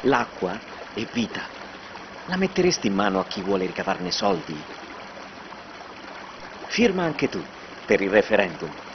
L'acqua è vita. La metteresti in mano a chi vuole ricavarne soldi? Firma anche tu per il referendum.